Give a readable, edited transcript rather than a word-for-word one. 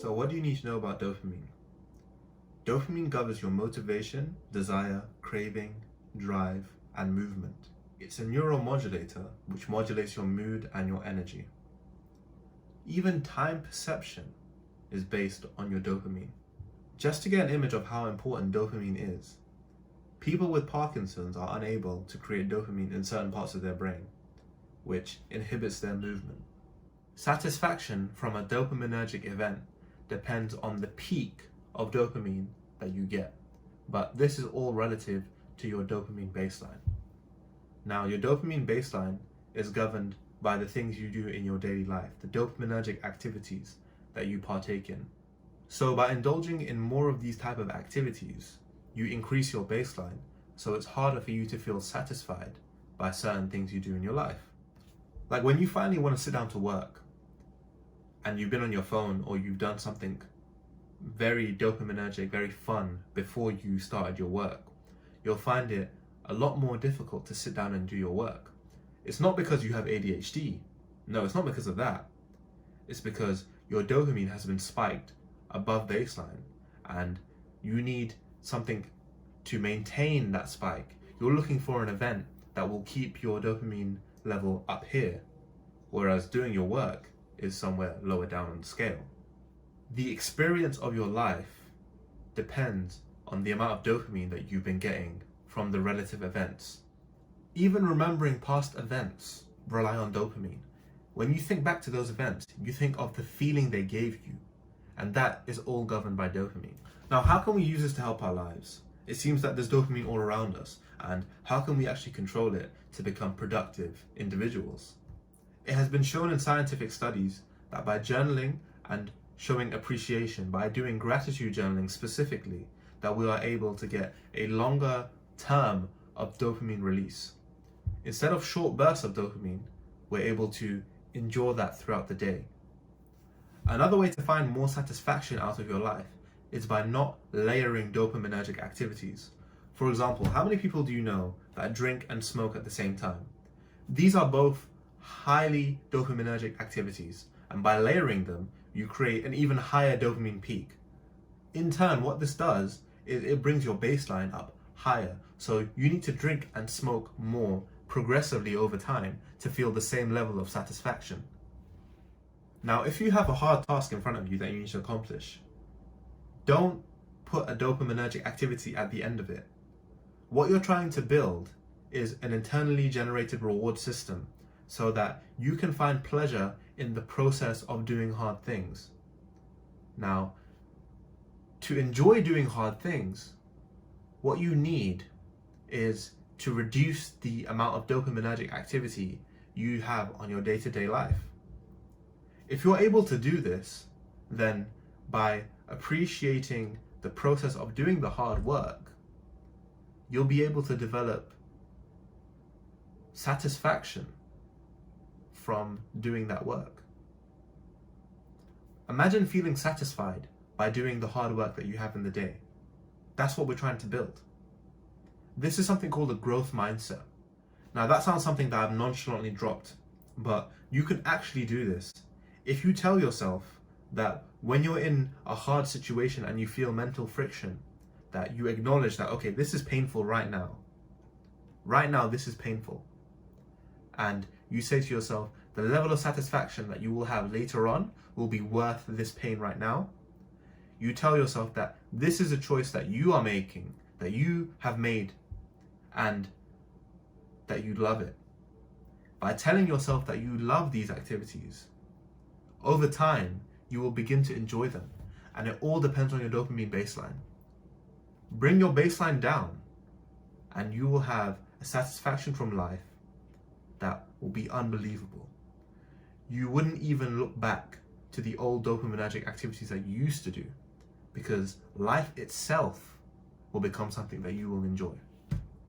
So what do you need to know about dopamine? Dopamine governs your motivation, desire, craving, drive, and movement. It's a neuromodulator which modulates your mood and your energy. Even time perception is based on your dopamine. Just to get an image of how important dopamine is, people with Parkinson's are unable to create dopamine in certain parts of their brain, which inhibits their movement. Satisfaction from a dopaminergic event depends on the peak of dopamine that you get, but this is all relative to your dopamine baseline. Now, your dopamine baseline is governed by the things you do in your daily life, the dopaminergic activities that you partake in. So by indulging in more of these type of activities, you increase your baseline, so it's harder for you to feel satisfied by certain things you do in your life. Like when you finally want to sit down to work and you've been on your phone or you've done something very dopaminergic, very fun before you started your work, you'll find it a lot more difficult to sit down and do your work. It's not because you have ADHD. No, it's not because of that. It's because your dopamine has been spiked above baseline and you need something to maintain that spike. You're looking for an event that will keep your dopamine level up here, whereas doing your work is somewhere lower down on the scale. The experience of your life depends on the amount of dopamine that you've been getting from the relative events. Even remembering past events rely on dopamine. When you think back to those events, you think of the feeling they gave you, and that is all governed by dopamine. Now, how can we use this to help our lives? It seems that there's dopamine all around us, and how can we actually control it to become productive individuals? It has been shown in scientific studies that by journaling and showing appreciation, by doing gratitude journaling specifically, that we are able to get a longer term of dopamine release. Instead of short bursts of dopamine, we're able to endure that throughout the day. Another way to find more satisfaction out of your life is by not layering dopaminergic activities. For example, how many people do you know that drink and smoke at the same time? These are both highly dopaminergic activities, and by layering them, you create an even higher dopamine peak. In turn, what this does is it brings your baseline up higher. So you need to drink and smoke more progressively over time to feel the same level of satisfaction. Now, if you have a hard task in front of you that you need to accomplish, don't put a dopaminergic activity at the end of it. What you're trying to build is an internally generated reward system so that you can find pleasure in the process of doing hard things. Now, to enjoy doing hard things, what you need is to reduce the amount of dopaminergic activity you have on your day-to-day life. If you're able to do this, then by appreciating the process of doing the hard work, you'll be able to develop satisfaction from doing that work. Imagine feeling satisfied by doing the hard work that you have in the day. That's what we're trying to build. This is something called a growth mindset. Now that sounds something that I've nonchalantly dropped, but you can actually do this. If you tell yourself that when you're in a hard situation and you feel mental friction, that you acknowledge that, okay, this is painful right now. Right now, this is painful. And you say to yourself, the level of satisfaction that you will have later on will be worth this pain right now. You tell yourself that this is a choice that you are making, that you have made, and that you love it. By telling yourself that you love these activities, over time, you will begin to enjoy them. And it all depends on your dopamine baseline. Bring your baseline down, and you will have a satisfaction from life that will be unbelievable. You wouldn't even look back to the old dopaminergic activities that you used to do, because life itself will become something that you will enjoy.